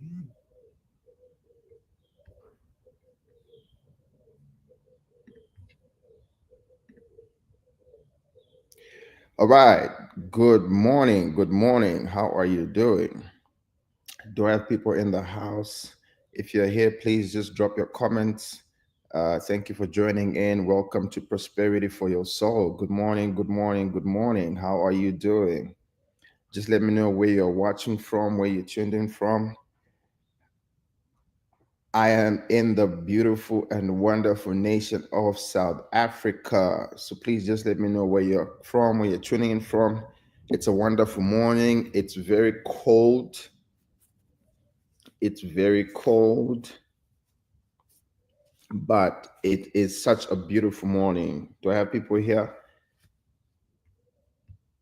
All right. Good morning. Good morning. How are you doing? Do I have people in the house? If you're here, please just drop your comments. Thank you for joining in. Welcome to Prosperity for Your Soul. Good morning. Good morning. Good morning. How are you doing? Just let me know where you're watching from, where you're tuned in from. I am in the beautiful and wonderful nation of South Africa. So please just let me know where you're from, where you're tuning in from. It's a wonderful morning. It's very cold. It's very cold, but it is such a beautiful morning. Do I have people here?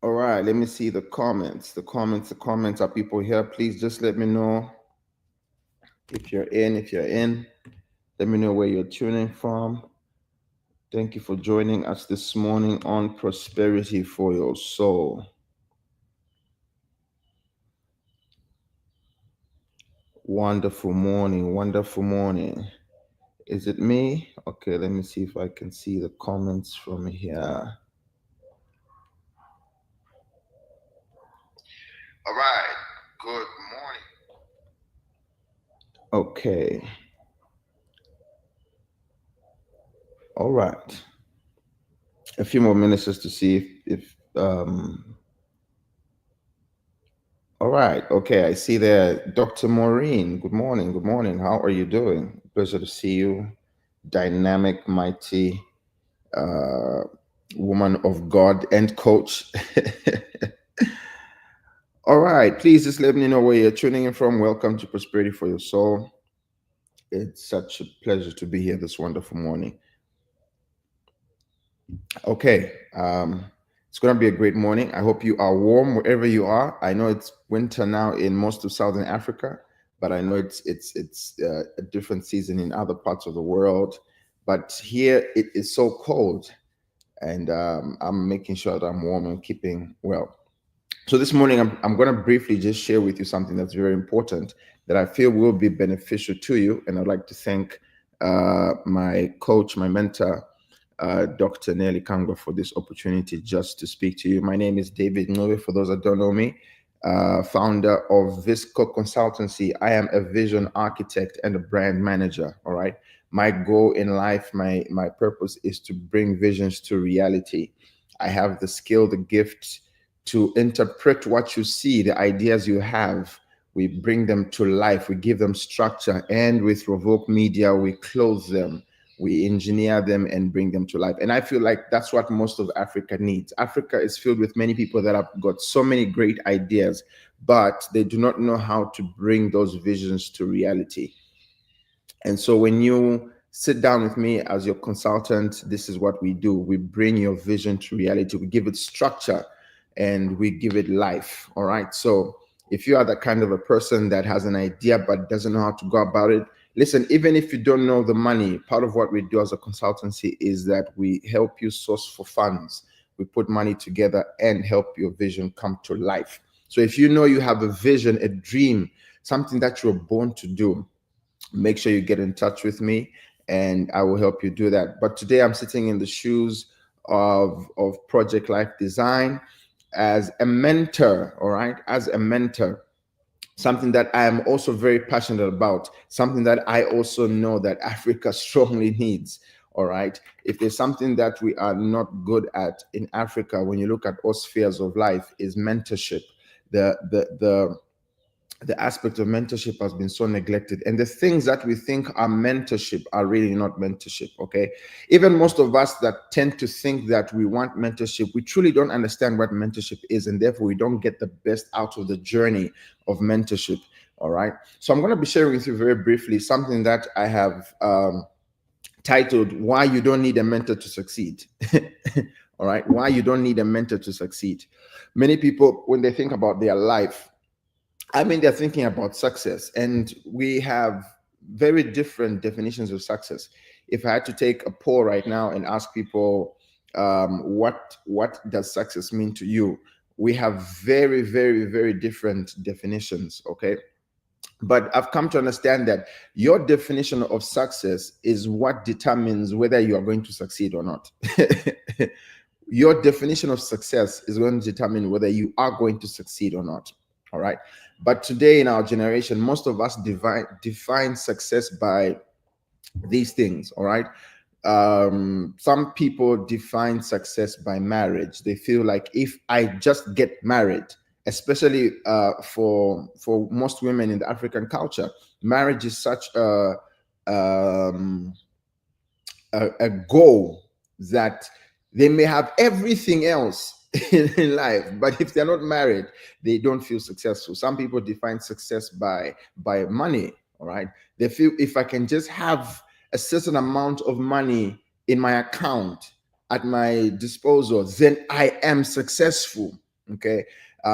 All right, let me see the comments. The comments. Are people here? Please just let me know if you're in. If you're in, let me know where you're tuning from. Thank you for joining us this morning on Prosperity for Your Soul. Wonderful morning, wonderful morning. Is it me? Okay, let me see if I can see the comments from here. All right, good morning. Okay, all right. A few more minutes just to see if all right, okay, I see there Dr. Maureen. Good morning, good morning. How are you doing? Pleasure to see you. Dynamic, mighty uh, woman of God and coach. All right, please just let me know where you're tuning in from. Welcome to Prosperity for Your Soul. It's such a pleasure to be here this wonderful morning. Okay, it's going to be a great morning. I hope you are warm wherever you are. I know it's winter now in most of Southern Africa, but I know it's a different season in other parts of the world. But here it is so cold, and I'm making sure that I'm warm and keeping well. So this morning, I'm going to briefly just share with you something that's very important that I feel will be beneficial to you. And I'd like to thank my coach, my mentor, Dr. Nellie Kangwa, for this opportunity just to speak to you. My name is David Nove, for those that don't know me, founder of Visco Consultancy. I am a vision architect and a brand manager, all right? My goal in life, my purpose is to bring visions to reality. I have the skill, the gift, to interpret what you see, the ideas you have. We bring them to life, we give them structure, and with Revoke Media, we clothe them, we engineer them and bring them to life. And I feel like that's what most of Africa needs. Africa is filled with many people that have got so many great ideas, but they do not know how to bring those visions to reality. And so when you sit down with me as your consultant, this is what we do. We bring your vision to reality. We give it structure and we give it life. All right. So if you are that kind of a person that has an idea but doesn't know how to go about it, listen, even if you don't know the money, part of what we do as a consultancy is that we help you source for funds. We put money together and help your vision come to life. So if you know you have a vision, a dream, something that you're born to do, make sure you get in touch with me and I will help you do that. But today I'm sitting in the shoes of Project Life Design as a mentor, all right? As a mentor, something that I am also very passionate about, something that I also know that Africa strongly needs. All right. If there's something that we are not good at in Africa, when you look at all spheres of life, is mentorship. The aspect of mentorship has been so neglected, and the things that we think are mentorship are really not mentorship. Okay, even most of us that tend to think that we want mentorship, we truly don't understand what mentorship is, and therefore we don't get the best out of the journey of mentorship. All right, so I'm going to be sharing with you very briefly something that I have titled "Why You Don't Need a Mentor to Succeed." All right, why you don't need a mentor to succeed. Many people, when they think about their life, I mean, they're thinking about success, and we have very different definitions of success. If I had to take a poll right now and ask people, what does success mean to you? We have very, very, very different definitions. Okay, But I've come to understand that your definition of success is what determines whether you are going to succeed or not. Your definition of success is going to determine whether you are going to succeed or not. All right. But today in our generation, most of us define success by these things. All right. Some people define success by marriage. They feel like if I just get married, especially for most women in the African culture, marriage is such um, a goal that they may have everything else in life, but if they're not married, they don't feel successful. Some people define success by money. All right, they feel if I can just have a certain amount of money in my account at my disposal, then I am successful. Okay.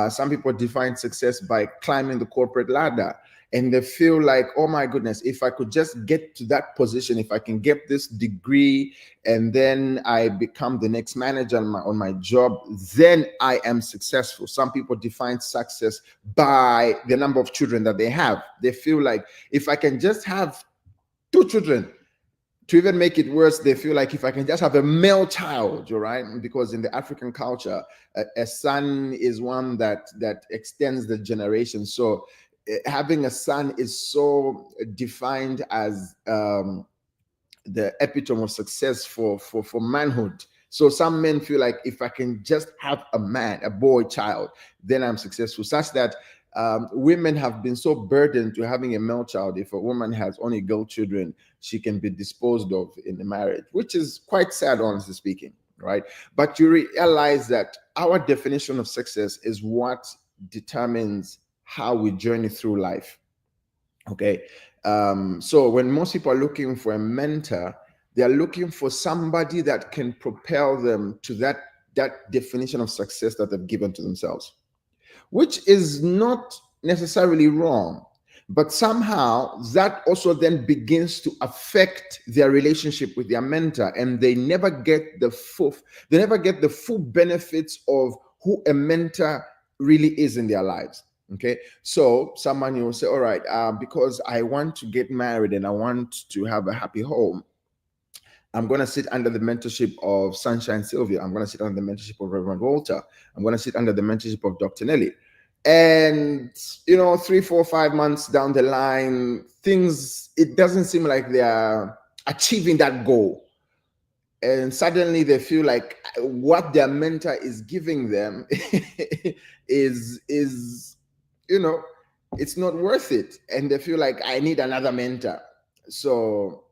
Some people define success by climbing the corporate ladder, and they feel like, oh my goodness, if I could just get to that position, if I can get this degree, and then I become the next manager on my job, then I am successful. Some people define success by the number of children that they have. They feel like if I can just have 2 children, to even make it worse, they feel like if I can just have a male child, all right, because in the African culture, a son is one that extends the generation. So having a son is so defined as the epitome of success for manhood. So some men feel like if I can just have a boy child, then I'm successful. Such that women have been so burdened to having a male child. If a woman has only girl children, she can be disposed of in the marriage, which is quite sad, honestly speaking, right? But you realize that our definition of success is what determines how we journey through life. Okay. So when most people are looking for a mentor, they are looking for somebody that can propel them to that definition of success that they've given to themselves, which is not necessarily wrong. But somehow that also then begins to affect their relationship with their mentor, and they never get the full benefits of who a mentor really is in their lives. Okay, so someone, you will say, all right, because I want to get married and I want to have a happy home, I'm going to sit under the mentorship of Sunshine Sylvia. I'm going to sit under the mentorship of Reverend Walter. I'm going to sit under the mentorship of Dr. Nellie. And, 3, 4, 5 months down the line, it doesn't seem like they are achieving that goal. And suddenly they feel like what their mentor is giving them is it's not worth it. And they feel like I need another mentor. So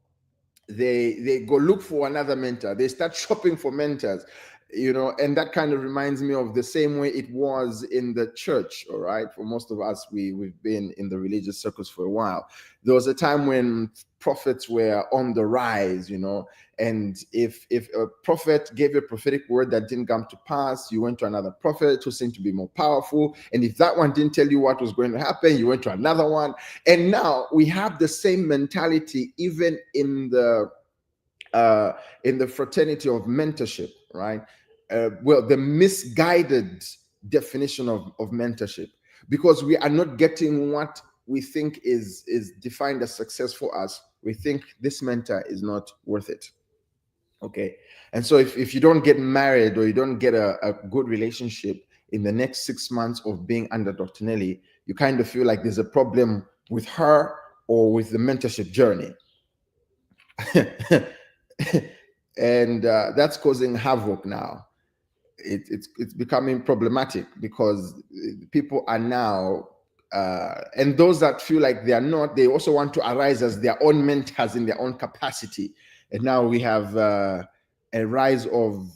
they go look for another mentor. They start shopping for mentors, and that kind of reminds me of the same way it was in the church. All right, for most of us, we've been in the religious circles for a while. There was a time when prophets were on the rise, and if a prophet gave a prophetic word that didn't come to pass, you went to another prophet who seemed to be more powerful, and if that one didn't tell you what was going to happen, you went to another one. And now we have the same mentality even in the fraternity of mentorship, right? Well, the misguided definition of mentorship, because we are not getting what we think is defined as success for us. We think this mentor is not worth it. Okay. And so if you don't get married or you don't get a good relationship in the next 6 months of being under Dr. Nellie, you kind of feel like there's a problem with her or with the mentorship journey. And that's causing havoc now. It's becoming problematic because people are now and those that feel like they are not, they also want to arise as their own mentors in their own capacity. And now we have a rise of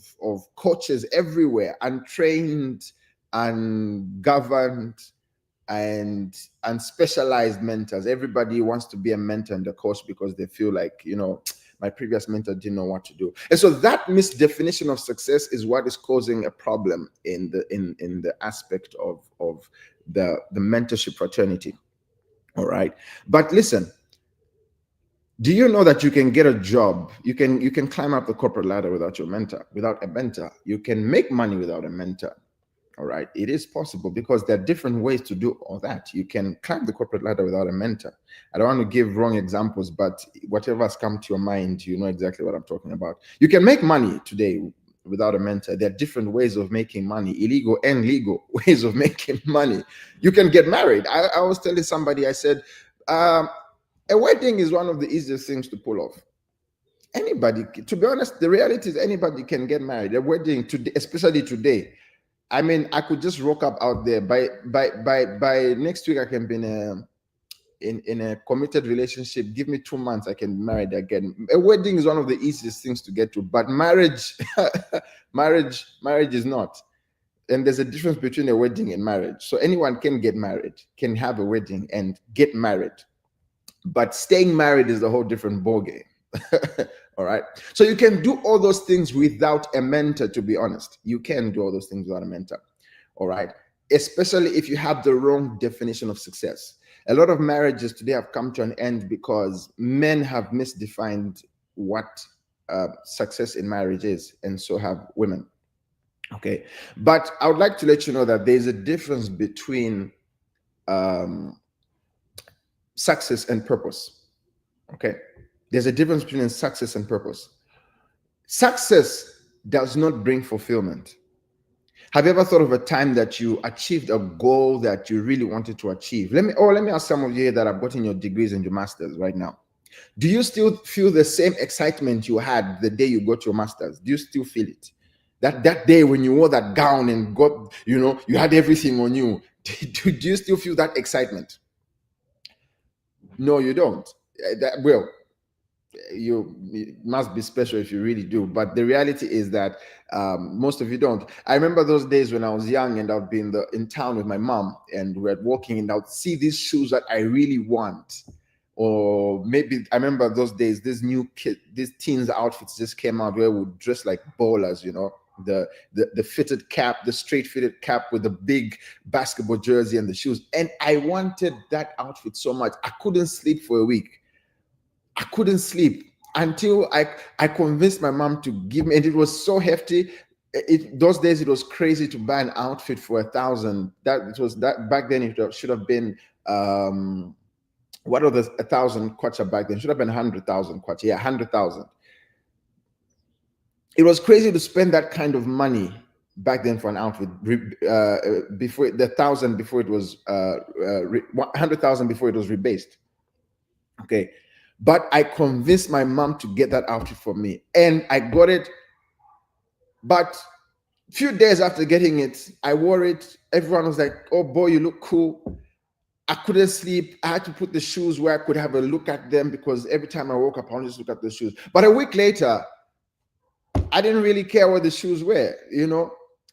coaches everywhere, untrained, ungoverned, and specialized mentors. Everybody wants to be a mentor in the course because they feel like, my previous mentor didn't know what to do. And so that misdefinition of success is what is causing a problem in the aspect of the mentorship fraternity. All right. But listen, do you know that you can get a job? You can climb up the corporate ladder without a mentor. You can make money without a mentor. All right. It is possible because there are different ways to do all that. You can climb the corporate ladder without a mentor. I don't want to give wrong examples, but whatever has come to your mind, you know exactly what I'm talking about. You can make money today without a mentor. There are different ways of making money, illegal and legal ways of making money. You can get married. I was telling somebody, I said, a wedding is one of the easiest things to pull off. Anybody, to be honest, the reality is anybody can get married. A wedding today, especially today. I mean, I could just rock up out there. By next week, I can be in a committed relationship. Give me 2 months, I can be married again. A wedding is one of the easiest things to get to, but marriage, marriage is not. And there's a difference between a wedding and marriage. So anyone can get married, can have a wedding and get married, but staying married is a whole different ballgame. All right. So you can do all those things without a mentor, to be honest. You can do all those things without a mentor. All right. Especially if you have the wrong definition of success. A lot of marriages today have come to an end because men have misdefined what success in marriage is, and so have women. Okay. But I would like to let you know that there's a difference between success and purpose. Okay. There's a difference between success and purpose. Success does not bring fulfillment. Have you ever thought of a time that you achieved a goal that you really wanted to achieve? Let me ask some of you that have gotten your degrees and your masters right now. Do you still feel the same excitement you had the day you got your masters? Do you still feel it? That day when you wore that gown and got, you had everything on you. Do you still feel that excitement? No, you don't. You must be special if you really do, but the reality is that most of you don't. I remember those days when I was young and I'd be in town with my mom and we're walking and I'd see these shoes that I really want, or maybe I remember those days these teens outfits just came out where we would dress like bowlers, the fitted cap, the straight fitted cap with the big basketball jersey and the shoes, and I wanted that outfit so much I couldn't sleep for a week. I couldn't sleep until I convinced my mom to give me, and it was so hefty. Those days it was crazy to buy an outfit for 1,000. That back then it should have been what are the 1,000 kwacha back then? It should have been 100,000 kwacha. Yeah, 100,000. It was crazy to spend that kind of money back then for an outfit. Before the 1,000, before it was 100,000, before it was rebased. Okay. But I convinced my mom to get that outfit for me, and I got it. But a few days after getting it, I wore it. Everyone was like, "Oh boy, you look cool." I couldn't sleep. I had to put the shoes where I could have a look at them, because every time I woke up, I wanted to look at the shoes. But a week later, I didn't really care what the shoes were,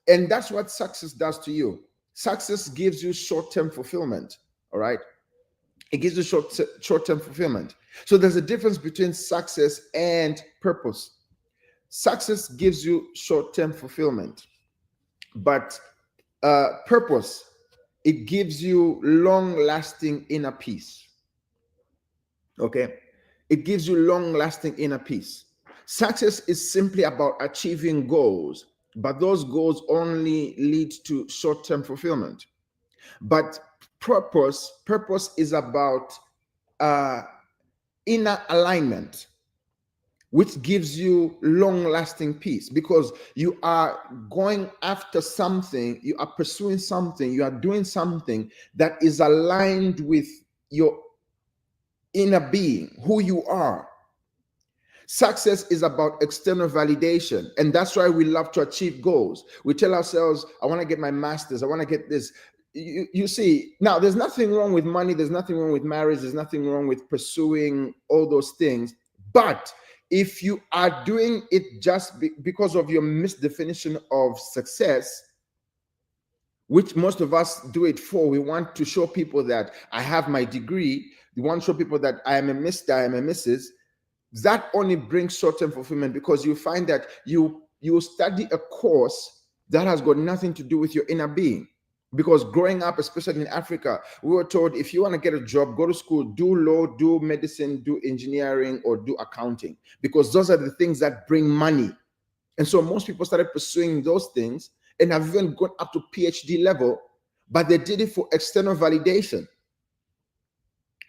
and that's what success does to you. Success gives you short-term fulfillment. All right. It gives you short-term fulfillment. So there's a difference between success and purpose. Success gives you short-term fulfillment, but purpose, it gives you long-lasting inner peace. Okay? It gives you long-lasting inner peace. Success is simply about achieving goals, but those goals only lead to short-term fulfillment. But purpose is about inner alignment, which gives you long-lasting peace, because you are going after something, you are pursuing something, you are doing something that is aligned with your inner being, who you are. Success is about external validation, and that's why we love to achieve goals. We tell ourselves, I want to get my master's, I want to get this. You see, now there's nothing wrong with money, there's nothing wrong with marriage, there's nothing wrong with pursuing all those things. But if you are doing it just because of your misdefinition of success, which most of us do it for, we want to show people that I have my degree, we want to show people that I am a Mr., I am a Mrs., that only brings short-term fulfillment, because you find that you study a course that has got nothing to do with your inner being. Because growing up, especially in Africa, we were told, if you want to get a job, go to school, do law, do medicine, do engineering, or do accounting, because those are the things that bring money. And so most people started pursuing those things, and have even gone up to PhD level, but they did it for external validation.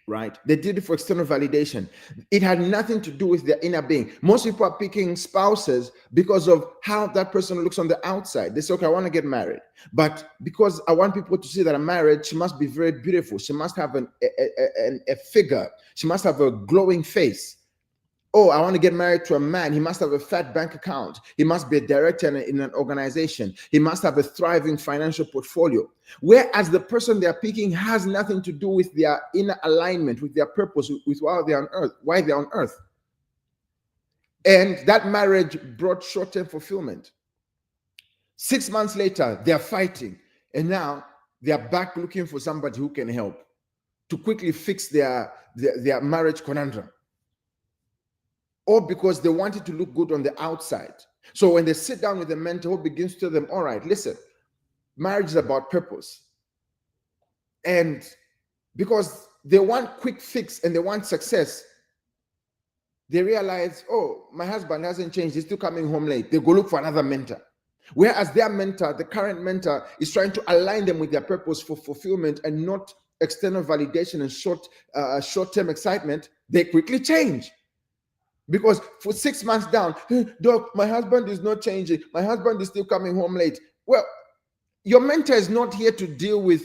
Right? They did it for external validation. It had nothing to do with their inner being. Most people are picking spouses because of how that person looks on the outside. They say, okay, I want to get married, but because I want people to see that I'm married, she must be very beautiful. She must have a figure. She must have a glowing face. Oh, I want to get married to a man. He must have a fat bank account. He must be a director in an organization. He must have a thriving financial portfolio. Whereas the person they're picking has nothing to do with their inner alignment, with their purpose, with why they're on earth, And that marriage brought short-term fulfillment. 6 months later, they're fighting. And now they're back looking for somebody who can help to quickly fix their marriage conundrum. Or because they wanted to look good on the outside. So when they sit down with the mentor who begins to tell them, all right, listen, marriage is about purpose. And because they want quick fix and they want success, they realize, oh, my husband hasn't changed. He's still coming home late. They go look for another mentor. Whereas their mentor, the current mentor, is trying to align them with their purpose for fulfillment and not external validation and short-term excitement. They quickly change. Because for 6 months down, hey, doc, my husband is not changing. My husband is still coming home late. Well, your mentor is not here to deal with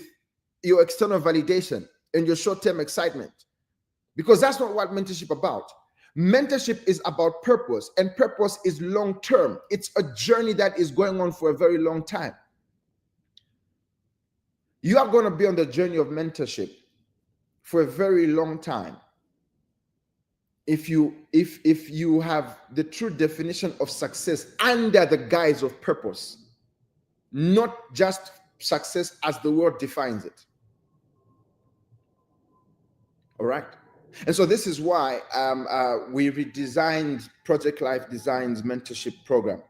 your external validation and your short-term excitement, because that's not what mentorship about. Mentorship is about purpose, and purpose is long-term. It's a journey that is going on for a very long time. You are going to be on the journey of mentorship for a very long time. If you have the true definition of success under the guise of purpose, not just success as the world defines it. All right. And so this is why we redesigned Project Life Design's mentorship program.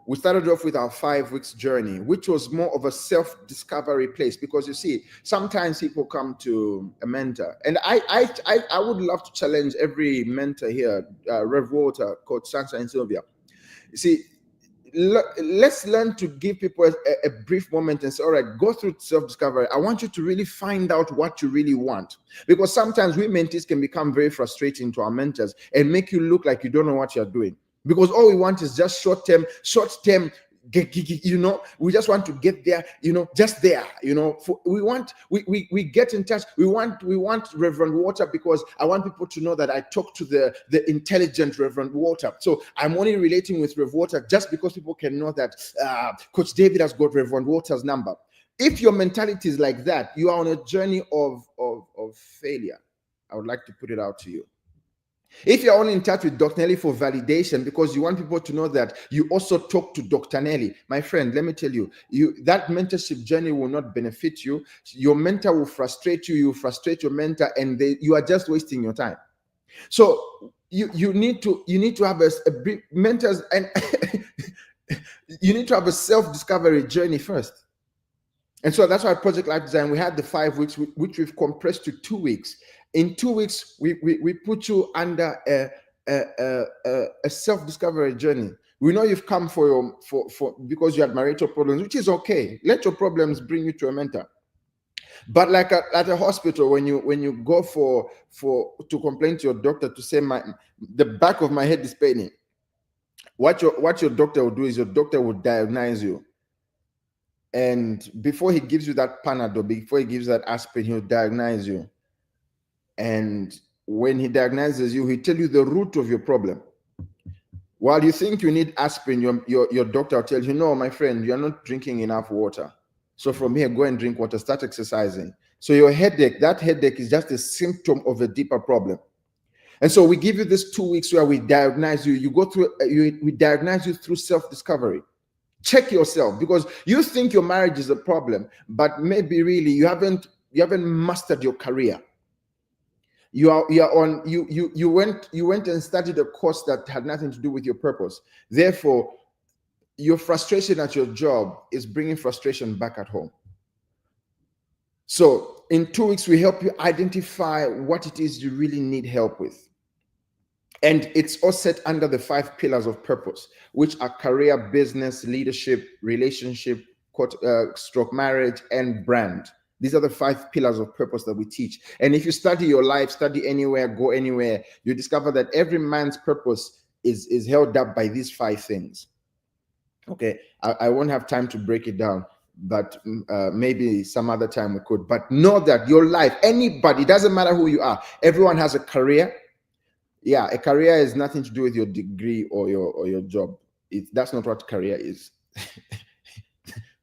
We started off with our 5 weeks journey, which was more of a self-discovery place, because you see, sometimes people come to a mentor, and I would love to challenge every mentor here, Rev Walter, Coach Sansa, and Sylvia. You see, let's learn to give people a brief moment and say, all right, go through self-discovery. I want you to really find out what you really want, because sometimes we mentees can become very frustrating to our mentors and make you look like you don't know what you're doing. Because all we want is just short-term, we just want to get there, just there, we get in touch. We want Reverend Walter because I want people to know that I talk to the intelligent Reverend Walter. So I'm only relating with Reverend Walter just because people can know that Coach David has got Reverend Walter's number. If your mentality is like that, you are on a journey of failure. I would like to put it out to you. If you're only in touch with Dr. Nellie for validation because you want people to know that you also talk to Dr. Nellie, my friend, let me tell you, that mentorship journey will not benefit you. Your mentor will frustrate you. You frustrate your mentor, and you are just wasting your time. So you need to have a big mentors, and you need to have a self-discovery journey first. And so that's why Project Life Design, we had the 5 weeks, which we've compressed to 2 weeks. In 2 weeks, we put you under a self-discovery journey. We know you've come because you had marital problems, which is okay. Let your problems bring you to a mentor. But like at a hospital, when you go to complain to your doctor to say the back of my head is paining, what your doctor will do is your doctor will diagnose you. And before he gives you that Panadol, before he gives that aspirin, he'll diagnose you. And when he diagnoses you, he'll tell you the root of your problem. While you think you need aspirin, your doctor will tell you, no, my friend, you're not drinking enough water. So from here, go and drink water, start exercising. So your headache, that headache is just a symptom of a deeper problem. And so we give you this 2 weeks where we diagnose you. You go through, we diagnose you through self-discovery. Check yourself, because you think your marriage is a problem, but maybe really you haven't mastered your career. You went and studied a course that had nothing to do with your purpose. Therefore, your frustration at your job is bringing frustration back at home. So in 2 weeks, we help you identify what it is you really need help with. And it's all set under the 5 pillars of purpose, which are career, business, leadership, relationship, stroke marriage, and brand. These are the 5 pillars of purpose that we teach. And if you study your life, study anywhere, go anywhere, you discover that every man's purpose is held up by these 5 things. Okay, I won't have time to break it down, but maybe some other time we could. But know that your life, anybody, doesn't matter who you are, everyone has a career. Yeah, a career is nothing to do with your degree or your job. That's not what career is.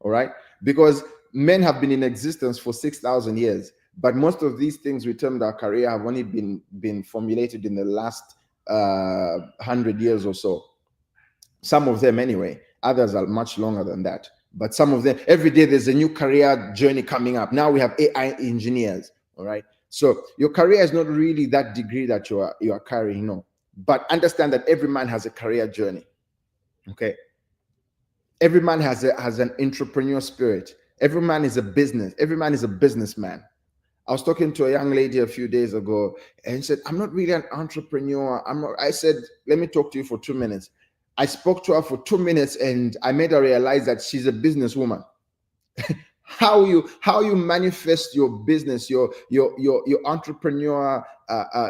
All right, because men have been in existence for 6,000 years, but most of these things we termed our career have only been formulated in the last 100 years or so. Some of them anyway. Others are much longer than that. But some of them, every day there's a new career journey coming up. Now we have AI engineers. All right. So your career is not really that degree that you are carrying, no. But understand that every man has a career journey. Okay. Every man has an entrepreneur spirit. Every man is a businessman. I was talking to a young lady a few days ago, and she said, I'm not really an entrepreneur. I said, let me talk to you for 2 minutes. I spoke to her for 2 minutes, and I made her realize that she's a businesswoman. How you manifest your business, your entrepreneur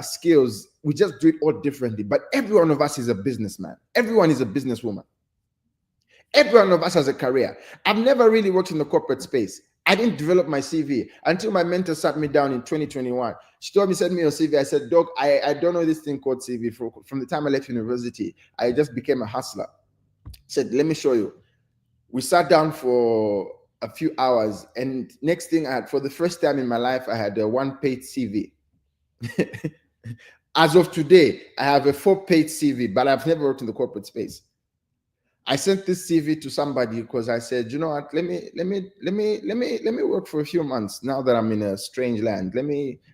skills, we just do it all differently. But every one of us is a businessman. Everyone is a businesswoman. Every one of us has a career. I've never really worked in the corporate space. I didn't develop my CV until my mentor sat me down in 2021. She told me, send me your CV. I said, Doc, I don't know this thing called CV. From the time I left university, I just became a hustler. Said, let me show you. We sat down for a few hours, and next thing for the first time in my life, I had a 1-page CV. As of today, I have a 4-page CV, but I've never worked in the corporate space. I sent this CV to somebody because I said, you know what, let me work for a few months now that I'm in a strange land.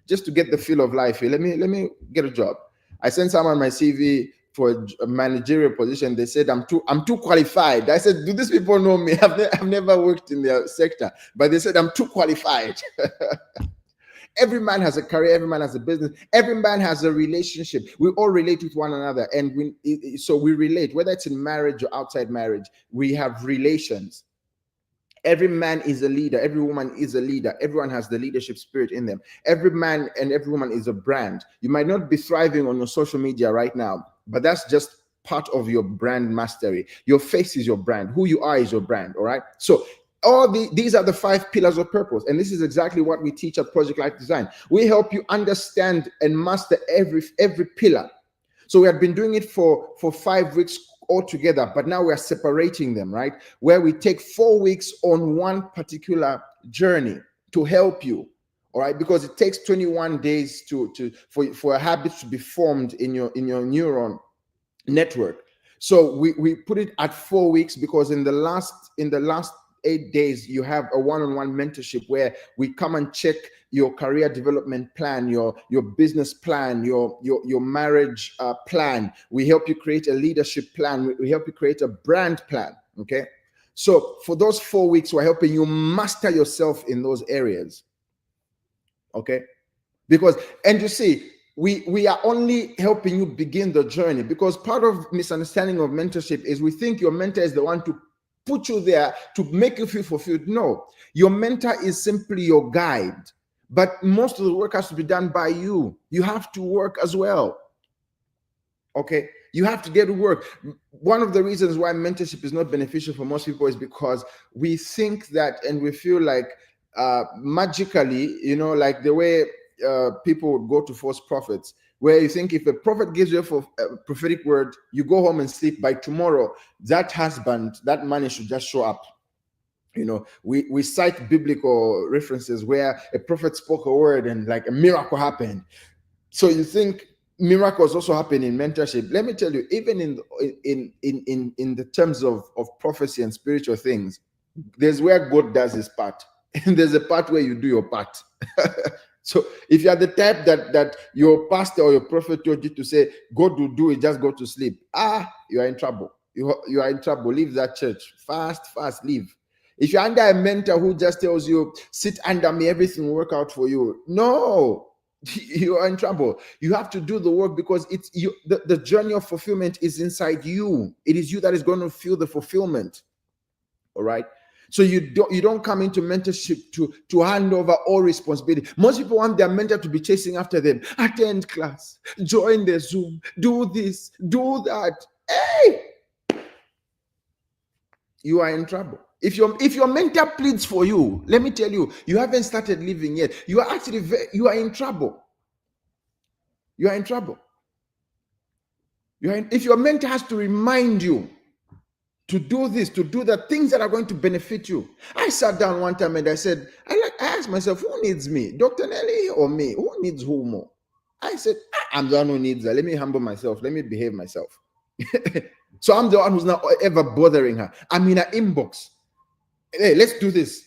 Just to get the feel of life here, let me get a job. I sent someone my CV for a managerial position. They said I'm too qualified. I said, do these people know me? I've never worked in their sector, but they said I'm too qualified. Every man has a career. Every man has a business. Every man has a relationship. We all relate with one another, and we relate, whether it's in marriage or outside marriage. We have relations. Every man is a leader. Every woman is a leader. Everyone has the leadership spirit in them. Every man and every woman is a brand. You might not be thriving on your social media right now, but that's just part of your brand mastery. Your face is your brand. Who you are is your brand. All right. So these are the 5 pillars of purpose, and this is exactly what we teach at Project Life Design. We help you understand and master every pillar. So we have been doing it for 5 weeks altogether, but now we are separating them, right? Where we take 4 weeks on one particular journey to help you, all right? Because it takes 21 days for a habit to be formed in your neuron network. So we put it at 4 weeks because in the last 8 days, you have a one-on-one mentorship where we come and check your career development plan, your business plan, your marriage plan. We help you create a leadership plan. We help you create a brand plan. Okay. So for those 4 weeks, we're helping you master yourself in those areas. Okay. And you see, we are only helping you begin the journey, because part of misunderstanding of mentorship is we think your mentor is the one to put you there to make you feel fulfilled. No, your mentor is simply your guide, but most of the work has to be done by you. You have to work as well. Okay, you have to get to work. One of the reasons why mentorship is not beneficial for most people is because we think that, and we feel like magically, like the way people would go to false prophets, where you think if a prophet gives you a prophetic word, you go home and sleep. By tomorrow, that husband, that money should just show up. We cite biblical references where a prophet spoke a word and like a miracle happened. So you think miracles also happen in mentorship. Let me tell you, even in the terms of prophecy and spiritual things, there's where God does his part, and there's a part where you do your part. So if you are the type that your pastor or your prophet told you to say, God will do it, just go to sleep, you are in trouble. You are in trouble. Leave that church. Fast, leave. If you're under a mentor who just tells you, sit under me, everything will work out for you. No, you are in trouble. You have to do the work, because it's you. The journey of fulfillment is inside you. It is you that is going to feel the fulfillment. All right. So you don't come into mentorship to hand over all responsibility. Most people want their mentor to be chasing after them. Attend class, join the Zoom, do this, do that. Hey, you are in trouble. If your mentor pleads for you, let me tell you, you haven't started living yet. You are actually you are in trouble. You are in trouble. If your mentor has to remind you to do this, to do the things that are going to benefit you. I sat down one time and I said, I asked myself, who needs me, Dr. Nellie or me? Who needs who more? I said, I'm the one who needs her. Let me humble myself. Let me behave myself. So I'm the one who's not ever bothering her. I'm in her inbox. Hey, let's do this.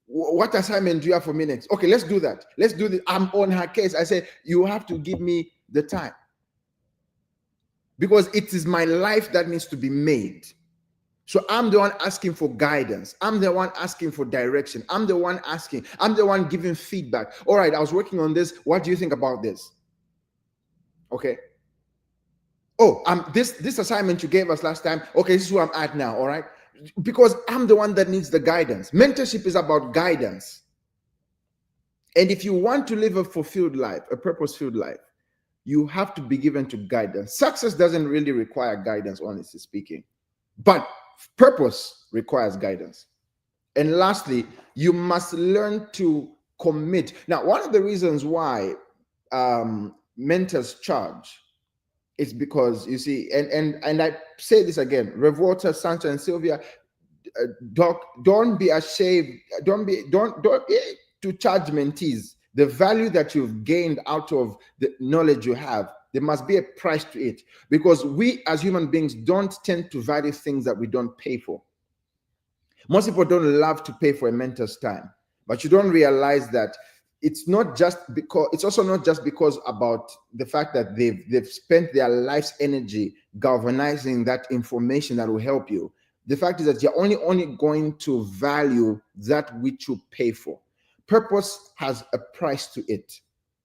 What assignment do you have for me next? Okay, let's do that. Let's do this. I'm on her case. I say, you have to give me the time. Because it is my life that needs to be made. So I'm the one asking for guidance. I'm the one asking for direction. I'm the one asking. I'm the one giving feedback. All right, I was working on this. What do you think about this? Okay. Oh, this assignment you gave us last time. Okay, this is where I'm at now. All right. Because I'm the one that needs the guidance. Mentorship is about guidance. And if you want to live a fulfilled life, a purpose-filled life, you have to be given to guidance. Success doesn't really require guidance, honestly speaking. But purpose requires guidance. And lastly, you must learn to commit. Now, one of the reasons why mentors charge is because, you see, and I say this again, Revolta, Sancha, and Sylvia, Doc, don't be ashamed. Don't to charge mentees the value that you've gained out of the knowledge you have. There must be a price to it, because we as human beings don't tend to value things that we don't pay for. Most people don't love to pay for a mentor's time, but you don't realize that it's also not just because about the fact that they've spent their life's energy galvanizing that information that will help you. The fact is that you're only going to value that which you pay for. Purpose has a price to it.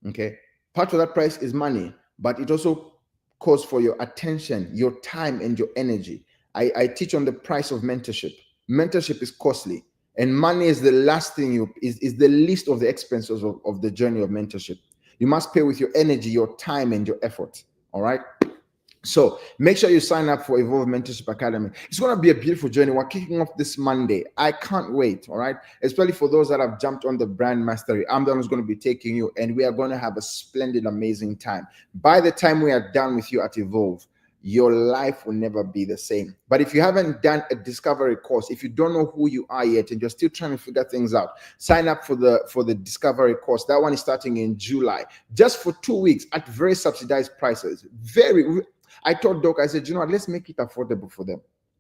Okay, part of that price is money, but it also calls for your attention, your time, and your energy. I teach on the price of mentorship. Mentorship is costly, and money is the last thing is the least of the expenses of the journey of mentorship. You must pay with your energy, your time, and your effort. All right. So make sure you sign up for Evolve Mentorship Academy. It's going to be a beautiful journey. We're kicking off this Monday. I can't wait. All right. Especially for those that have jumped on the brand mastery. I'm the one who's going to be taking you, and we are going to have a splendid, amazing time. By the time we are done with you at Evolve, your life will never be the same. But if you haven't done a discovery course, if you don't know who you are yet and you're still trying to figure things out, sign up for the discovery course. That one is starting in July, just for 2 weeks at very subsidized prices. I told Doc, I said, you know what, let's make it affordable for them.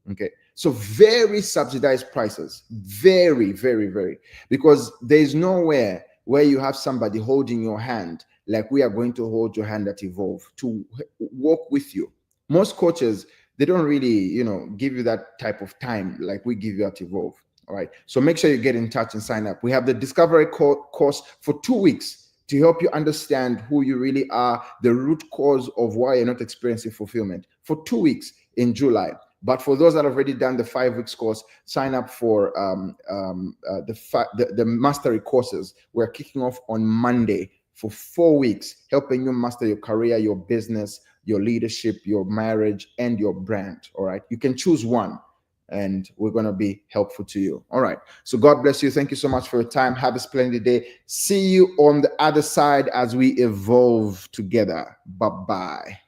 Okay. So very subsidized prices. Very, very, very. Because there's nowhere where you have somebody holding your hand like we are going to hold your hand at Evolve, to walk with you. Most coaches, they don't really, give you that type of time like we give you at Evolve. All right. So make sure you get in touch and sign up. We have the discovery course for 2 weeks to help you understand who you really are, the root cause of why you're not experiencing fulfillment, for 2 weeks in July. But for those that have already done the 5 weeks course, sign up for the mastery courses. We're kicking off on Monday for 4 weeks, helping you master your career, your business, your leadership, your marriage, and your brand. All right. You can choose one, and we're going to be helpful to you. All right. So God bless you. Thank you so much for your time. Have a splendid day. See you on the other side as we evolve together. Bye-bye.